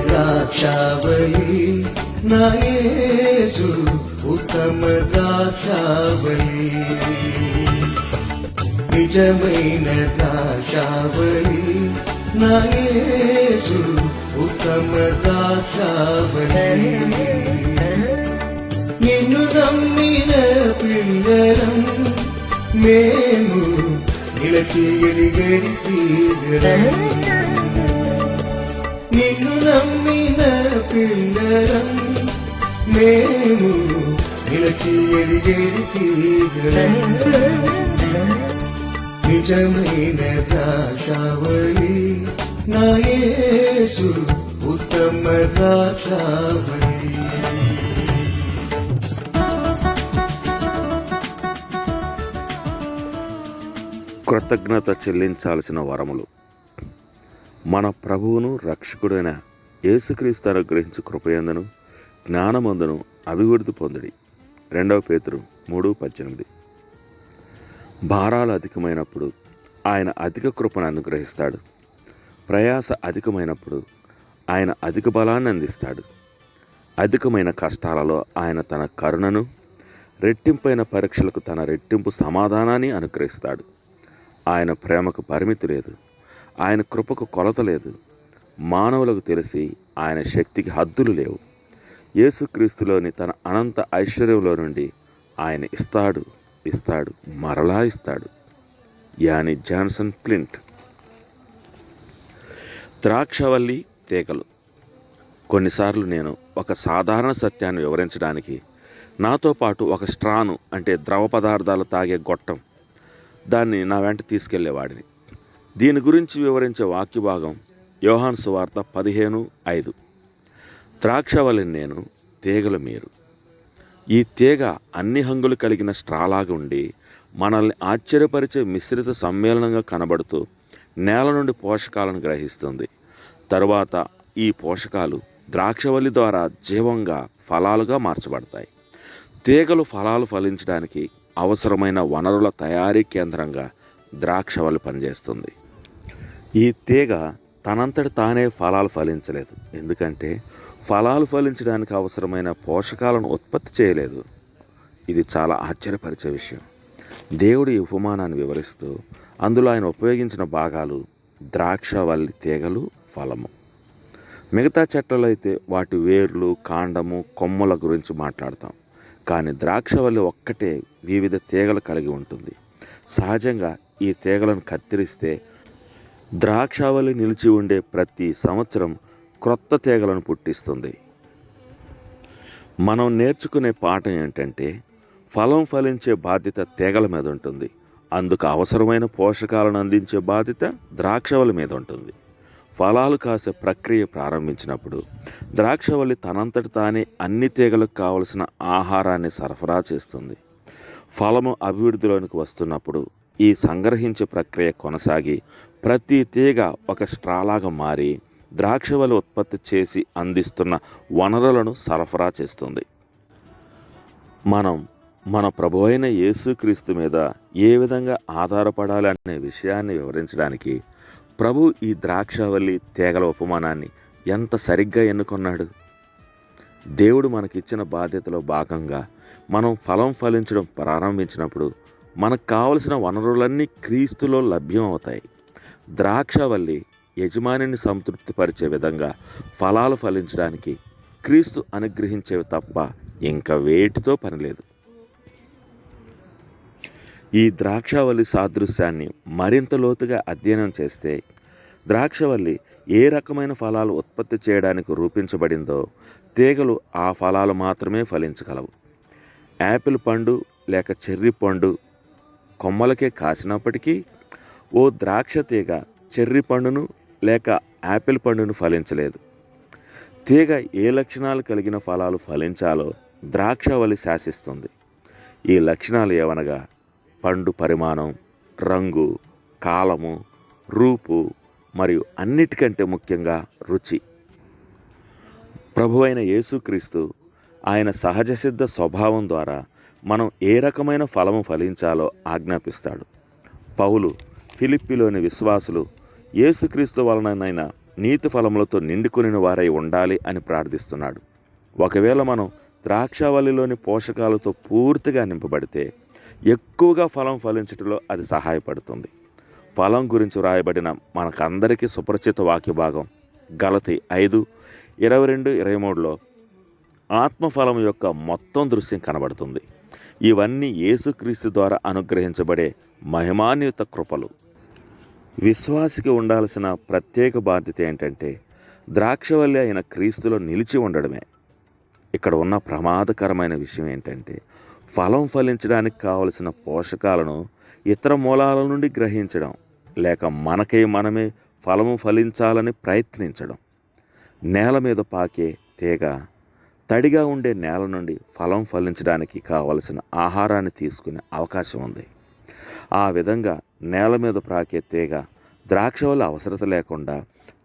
ద్రాక్షావళి నా యేసు ఉత్తమ ద్రాక్షావళి, నిజమైన ద్రాక్షావళి నా యేసు ఉత్తమ ద్రాక్షావళి. నిన్ను నమ్మిన పిల్లలం మేము నిలచి ఎలిగడి తీగలం, నిన్ను నమ్మిన పిల్లలం మేము నిలచి ఎలిగడి తీగలం. నిజమైన ద్రాక్షావళి నా యేసు ఉత్తమ ద్రాక్షావళి. కృతజ్ఞత చెల్లించాల్సిన వరములు. మన ప్రభువును రక్షకుడైన యేసుక్రీస్తు అనుగ్రహించు కృపయందును జ్ఞానమందును అభివృద్ధి పొందుడి. 2 పేతురు 3:18. భారాలు అధికమైనప్పుడు ఆయన అధిక కృపను అనుగ్రహిస్తాడు. ప్రయాస అధికమైనప్పుడు ఆయన అధిక బలాన్ని అందిస్తాడు. అధికమైన కష్టాలలో ఆయన తన కరుణను, రెట్టింపైన పరీక్షలకు తన రెట్టింపు సమాధానాన్ని అనుగ్రహిస్తాడు. ఆయన ప్రేమకు పరిమితి లేదు, ఆయన కృపకు కొలత లేదు. మానవులకు తెలిసి ఆయన శక్తికి హద్దులు లేవు. యేసుక్రీస్తులోని తన అనంత ఐశ్వర్యంలో నుండి ఆయన ఇస్తాడు మరలా ఇస్తాడు. Annie Johnson Flint. ద్రాక్షవల్లి తీగలు. కొన్నిసార్లు నేను ఒక సాధారణ సత్యాన్ని వివరించడానికి నాతో పాటు ఒక స్ట్రాను, అంటే ద్రవ పదార్థాలు తాగే గొట్టం, దాన్ని నా వెంట తీసుకెళ్లేవాడిని. దీని గురించి వివరించే వాక్య భాగం యోహాను సువార్త 15:5. ద్రాక్షవల్లి నేను, తీగలు మీరు. ఈ తీగ అన్ని హంగులు కలిగిన స్ట్రాలాగా ఉండి మనల్ని ఆశ్చర్యపరిచే మిశ్రిత సమ్మేళనంగా కనబడుతూ నేల నుండి పోషకాలను గ్రహిస్తుంది. తరువాత ఈ పోషకాలు ద్రాక్షవల్లి ద్వారా జీవంగా ఫలాలుగా మార్చబడతాయి. తీగలు ఫలాలు ఫలించడానికి అవసరమైన వనరుల తయారీ కేంద్రంగా ద్రాక్షవల్లి పనిచేస్తుంది. ఈ తీగ తనంతట తానే ఫలాలు ఫలించలేదు, ఎందుకంటే ఫలాలు ఫలించడానికి అవసరమైన పోషకాలను ఉత్పత్తి చేయలేదు. ఇది చాలా ఆశ్చర్యపరిచే విషయం. దేవుడు ఈ ఉపమానాన్ని వివరిస్తూ అందులో ఆయన ఉపయోగించిన భాగాలు ద్రాక్షవల్లి తీగలు, ఫలము. మిగతా చెట్లలో అయితే వాటి వేర్లు, కాండము, కొమ్మల గురించి మాట్లాడతాం. కానీ ద్రాక్షవల్లి ఒక్కటే వివిధ తీగలు కలిగి ఉంటుంది. సహజంగా ఈ తీగలను కత్తిరిస్తే ద్రాక్షవల్లి నిలిచి ఉండే ప్రతి సంవత్సరం క్రొత్త తీగలను పుట్టిస్తుంది. మనం నేర్చుకునే పాఠం ఏంటంటే, ఫలం ఫలించే బాధ్యత తీగల మీద ఉంటుంది. అందుకు అవసరమైన పోషకాలను అందించే బాధ్యత ద్రాక్షవల్లి మీద ఉంటుంది. ఫలాలు కాసే ప్రక్రియ ప్రారంభించినప్పుడు ద్రాక్షవల్లి తనంతట తానే అన్ని తీగలకు కావలసిన ఆహారాన్ని సరఫరా చేస్తుంది. ఫలము అభివృద్ధిలోనికి వస్తున్నప్పుడు ఈ సంగ్రహించే ప్రక్రియ కొనసాగి ప్రతి తీగ ఒక స్ట్రాలాగా మారి ద్రాక్షవల్లి ఉత్పత్తి చేసి అందిస్తున్న వనరులను సరఫరా చేస్తుంది. మనం మన ప్రభువైన యేసుక్రీస్తు మీద ఏ విధంగా ఆధారపడాలి అనే విషయాన్ని వివరించడానికి ప్రభు ఈ ద్రాక్షవల్లి తీగల ఉపమానాన్ని ఎంత సరిగ్గా ఎన్నుకున్నాడు. దేవుడు మనకిచ్చిన బాధ్యతలో భాగంగా మనం ఫలం ఫలించడం ప్రారంభించినప్పుడు మనకు కావలసిన వనరులన్నీ క్రీస్తులో లభ్యం అవుతాయి. ద్రాక్షవల్లి యజమానిని సంతృప్తిపరిచే విధంగా ఫలాలు ఫలించడానికి క్రీస్తు అనుగ్రహించేవి తప్ప ఇంకా వేటితో పనిలేదు. ఈ ద్రాక్షవల్లి సాదృశ్యాన్ని మరింత లోతుగా అధ్యయనం చేస్తే ద్రాక్షవల్లి ఏ రకమైన ఫలాలు ఉత్పత్తి చేయడానికి రూపించబడిందో తీగలు ఆ ఫలాలు మాత్రమే ఫలించగలవు. యాపిల్ పండు లేక చెర్రీ పండు కొమ్మలకే కాసినప్పటికీ ఓ ద్రాక్ష తీగ చెర్రీ పండును లేక యాపిల్ పండును ఫలించలేదు. తీగ ఏ లక్షణాలు కలిగిన ఫలాలు ఫలించాలో ద్రాక్షవల్లి శాసిస్తుంది. ఈ లక్షణాలు ఏవనగా పండు పరిమాణం, రంగు, కాలము, రూపు మరియు అన్నిటికంటే ముఖ్యంగా రుచి. ప్రభువైన యేసుక్రీస్తు ఆయన సహజ సిద్ధ స్వభావం ద్వారా మనం ఏ రకమైన ఫలము ఫలించాలో ఆజ్ఞాపిస్తాడు. పౌలు ఫిలిప్పీలోని విశ్వాసులు యేసుక్రీస్తు వలనైన నీతి ఫలములతో నిండుకొనిన వారై ఉండాలి అని ప్రార్థిస్తున్నాడు. ఒకవేళ మనం ద్రాక్షవల్లిలోని పోషకాలతో పూర్తిగా నింపబడితే ఎక్కువగా ఫలం ఫలించడంలో అది సహాయపడుతుంది. ఫలం గురించి వ్రాయబడిన మనకందరికీ సుపరిచిత వాక్య భాగం గలతీ 5:22-23లో ఆత్మఫలం యొక్క మొత్తం దృశ్యం కనబడుతుంది. ఇవన్నీ యేసుక్రీస్తు ద్వారా అనుగ్రహించబడే మహిమాన్విత కృపలు. విశ్వాసికి ఉండాల్సిన ప్రత్యేక బాధ్యత ఏంటంటే ద్రాక్షవల్లి అయిన క్రీస్తులో నిలిచి ఉండడమే. ఇక్కడ ఉన్న ప్రమాదకరమైన విషయం ఏంటంటే ఫలం ఫలించడానికి కావలసిన పోషకాలను ఇతర మూలాల నుండి గ్రహించడం, లేక మనమే ఫలము ఫలించాలని ప్రయత్నించడం. నేల మీద పాకే తీగ తడిగా ఉండే నేల నుండి ఫలం ఫలించడానికి కావలసిన ఆహారాన్ని తీసుకునే అవకాశం ఉంది. ఆ విధంగా నేల మీద పాకే తీగ ద్రాక్షవల్లి అవసరత లేకుండా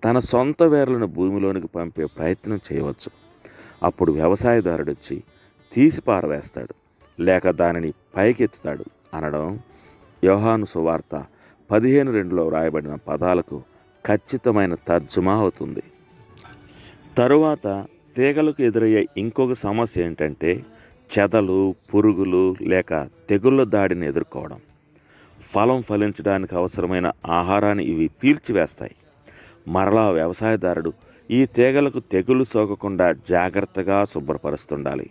తన సొంత వేర్లను భూమిలోనికి పంపే ప్రయత్నం చేయవచ్చు. అప్పుడు వ్యవసాయదారుడు వచ్చి తీసి పారవేస్తాడు, లేక దానిని పైకెత్తుతాడు అనడం యోహాను సువార్త 15:2లో వ్రాయబడిన పదాలకు ఖచ్చితమైన తర్జుమా అవుతుంది. తరువాత తీగలకు ఎదురయ్యే ఇంకొక సమస్య ఏంటంటే చెదలు, పురుగులు లేక తెగుళ్ళ దాడిని ఎదుర్కోవడం. ఫలం ఫలించడానికి అవసరమైన ఆహారాన్ని ఇవి పీల్చివేస్తాయి. మరలా వ్యవసాయదారుడు ఈ తీగలకు తెగులు సోకకుండా జాగ్రత్తగా శుభ్రపరుస్తుండాలి.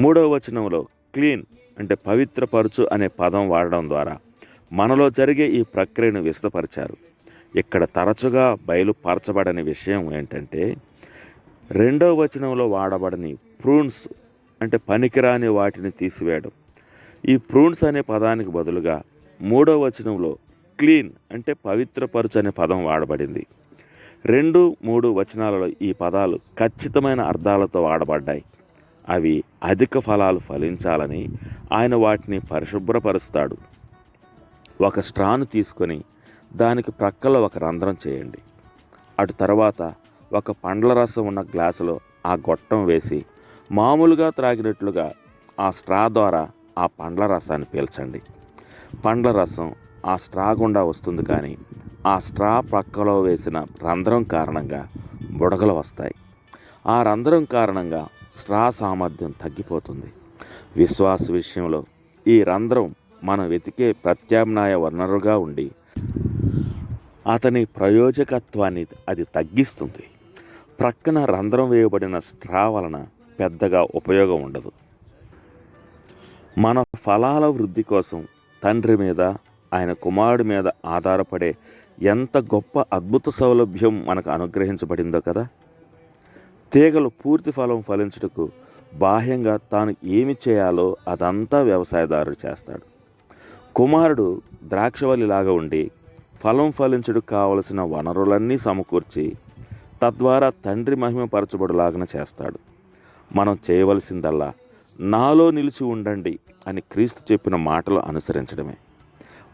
3వ వచనంలో క్లీన్ అంటే పవిత్రపరచు అనే పదం వాడడం ద్వారా మనలో జరిగే ఈ ప్రక్రియను విశదపరిచారు. ఇక్కడ తరచుగా బయలుపరచబడని విషయం ఏంటంటే 2వ వచనంలో వాడబడని ప్రూన్స్ అంటే పనికిరాని వాటిని తీసివేయడం. ఈ ప్రూన్స్ అనే పదానికి బదులుగా 3వ వచనంలో క్లీన్ అంటే పవిత్రపరచు అనే పదం వాడబడింది. 2, 3 వచనాలలో ఈ పదాలు ఖచ్చితమైన అర్థాలతో వాడబడ్డాయి. అవి అధిక ఫలాలు ఫలించాలని ఆయన వాటిని పరిశుభ్రపరుస్తాడు. ఒక స్ట్రాను తీసుకొని దానికి ప్రక్కలో ఒక రంధ్రం చేయండి. అటు తర్వాత ఒక పండ్ల రసం ఉన్న గ్లాసులో ఆ గొట్టం వేసి మామూలుగా త్రాగినట్లుగా ఆ స్ట్రా ద్వారా ఆ పండ్ల రసాన్ని పీల్చండి. పండ్ల రసం ఆ స్ట్రా గుండా వస్తుంది, కానీ ఆ స్ట్రా ప్రక్కలో వేసిన రంధ్రం కారణంగా బుడగలు వస్తాయి. ఆ రంధ్రం కారణంగా స్ట్రా సామర్థ్యం తగ్గిపోతుంది. విశ్వాస విషయంలో ఈ రంధ్రం మనం వెతికే ప్రత్యామ్నాయ వనరుగా ఉండి అతని ప్రయోజకత్వాన్ని అది తగ్గిస్తుంది. ప్రక్కన రంధ్రం వేయబడిన స్ట్రా వలన పెద్దగా ఉపయోగం ఉండదు. మన ఫలాల వృద్ధి కోసం తండ్రి మీద, ఆయన కుమారుడి మీద ఆధారపడే ఎంత గొప్ప అద్భుత సౌలభ్యం మనకు అనుగ్రహించబడిందో కదా. తీగలు పూర్తి ఫలం ఫలించుటకు బాహ్యంగా తాను ఏమి చేయాలో అదంతా వ్యవసాయదారుడు చేస్తాడు. కుమారుడు ద్రాక్షవల్లిలాగా ఉండి ఫలం ఫలించుటకు కావలసిన వనరులన్నీ సమకూర్చి తద్వారా తండ్రి మహిమపరచబడులాగా చేస్తాడు. మనం చేయవలసిందల్లా నాలో నిలిచి ఉండండి అని క్రీస్తు చెప్పిన మాటలు అనుసరించడమే.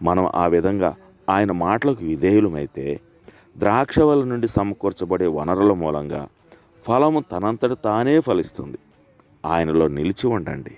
మనం ఆ విధంగా ఆయన మాటలకు విధేయులమైతే ద్రాక్షవల్లి నుండి సమకూర్చబడే వనరుల మూలంగా ఫలము తనంతట తానే ఫలిస్తుంది. ఆయనలో నిలిచి ఉండండి.